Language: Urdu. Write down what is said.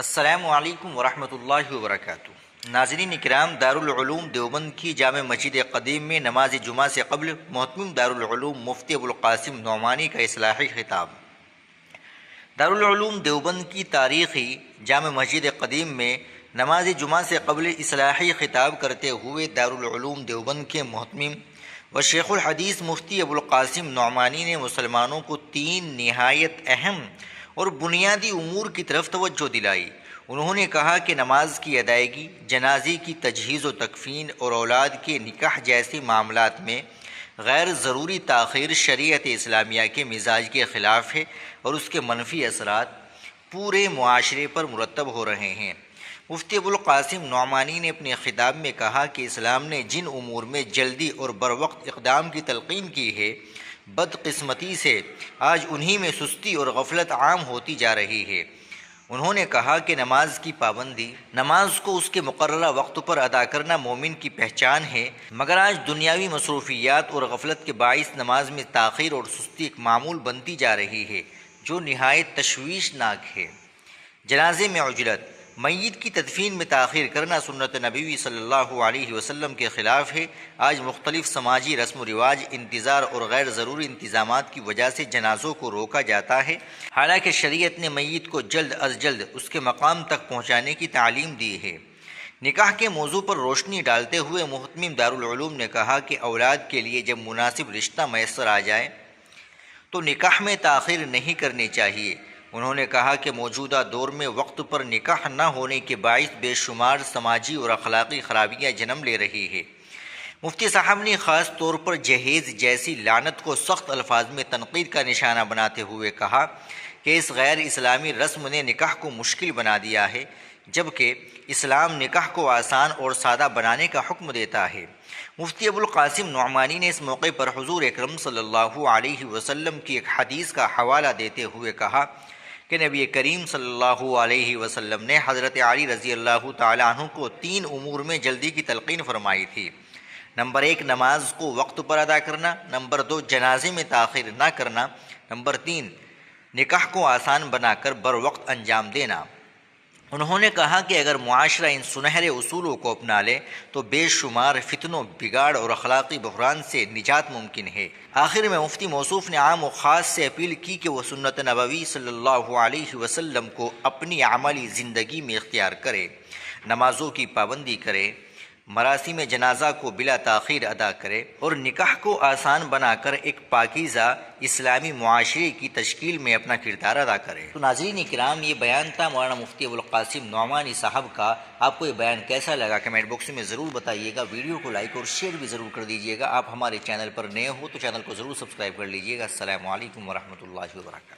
السلام علیکم ورحمۃ اللہ وبرکاتہ۔ ناظرین اکرام، دارالعلوم دیوبند کی جامع مسجد قدیم میں نماز جمعہ سے قبل محتمم دارالعلوم مفتی ابوالقاسم نعمانی کا اصلاحی خطاب۔ دارالعلوم دیوبند کی تاریخی جامع مسجد قدیم میں نماز جمعہ سے قبل اصلاحی خطاب کرتے ہوئے دارالعلوم دیوبند کے محتمم و شیخ الحدیث مفتی ابوالقاسم نعمانی نے مسلمانوں کو تین نہایت اہم اور بنیادی امور کی طرف توجہ دلائی۔ انہوں نے کہا کہ نماز کی ادائیگی، جنازے کی تجہیز و تکفین اور اولاد کے نکاح جیسے معاملات میں غیر ضروری تاخیر شریعت اسلامیہ کے مزاج کے خلاف ہے اور اس کے منفی اثرات پورے معاشرے پر مرتب ہو رہے ہیں۔ مفتی ابوالقاسم نعمانی نے اپنے خطاب میں کہا کہ اسلام نے جن امور میں جلدی اور بروقت اقدام کی تلقین کی ہے، بدقسمتی سے آج انہی میں سستی اور غفلت عام ہوتی جا رہی ہے۔ انہوں نے کہا کہ نماز کی پابندی، نماز کو اس کے مقررہ وقت پر ادا کرنا مومن کی پہچان ہے، مگر آج دنیاوی مصروفیات اور غفلت کے باعث نماز میں تاخیر اور سستی ایک معمول بنتی جا رہی ہے، جو نہایت تشویشناک ہے۔ جنازے میں عجلت، میت کی تدفین میں تاخیر کرنا سنت نبوی صلی اللہ علیہ وسلم کے خلاف ہے۔ آج مختلف سماجی رسم و رواج، انتظار اور غیر ضروری انتظامات کی وجہ سے جنازوں کو روکا جاتا ہے، حالانکہ شریعت نے میت کو جلد از جلد اس کے مقام تک پہنچانے کی تعلیم دی ہے۔ نکاح کے موضوع پر روشنی ڈالتے ہوئے محتمم دارالعلوم نے کہا کہ اولاد کے لیے جب مناسب رشتہ میسر آ جائے تو نکاح میں تاخیر نہیں کرنی چاہیے۔ انہوں نے کہا کہ موجودہ دور میں وقت پر نکاح نہ ہونے کے باعث بے شمار سماجی اور اخلاقی خرابیاں جنم لے رہی ہے۔ مفتی صاحب نے خاص طور پر جہیز جیسی لعنت کو سخت الفاظ میں تنقید کا نشانہ بناتے ہوئے کہا کہ اس غیر اسلامی رسم نے نکاح کو مشکل بنا دیا ہے، جبکہ اسلام نکاح کو آسان اور سادہ بنانے کا حکم دیتا ہے۔ مفتی ابوالقاسم نعمانی نے اس موقع پر حضور اکرم صلی اللہ علیہ وسلم کی ایک حدیث کا حوالہ دیتے ہوئے کہا کہ نبی کریم صلی اللہ علیہ وسلم نے حضرت علی رضی اللہ تعالیٰ عنہ کو تین امور میں جلدی کی تلقین فرمائی تھی۔ نمبر 1، نماز کو وقت پر ادا کرنا۔ نمبر 2، جنازے میں تاخیر نہ کرنا۔ نمبر 3، نکاح کو آسان بنا کر بروقت انجام دینا۔ انہوں نے کہا کہ اگر معاشرہ ان سنہرے اصولوں کو اپنا لے تو بے شمار فتنوں، بگاڑ اور اخلاقی بحران سے نجات ممکن ہے۔ آخر میں مفتی موصوف نے عام و خاص سے اپیل کی کہ وہ سنت نبوی صلی اللہ علیہ وسلم کو اپنی عملی زندگی میں اختیار کرے، نمازوں کی پابندی کرے، مراسم جنازہ کو بلا تاخیر ادا کرے اور نکاح کو آسان بنا کر ایک پاکیزہ اسلامی معاشرے کی تشکیل میں اپنا کردار ادا کرے۔ تو ناظرین اکرام، یہ بیان تھا مولانا مفتی ابوالقاسم نعمانی صاحب کا۔ آپ کو یہ بیان کیسا لگا کمنٹ باکس میں ضرور بتائیے گا۔ ویڈیو کو لائک اور شیئر بھی ضرور کر دیجیے گا۔ آپ ہمارے چینل پر نئے ہو تو چینل کو ضرور سبسکرائب کر لیجیے گا۔ السلام علیکم ورحمۃ اللہ وبرکاتہ۔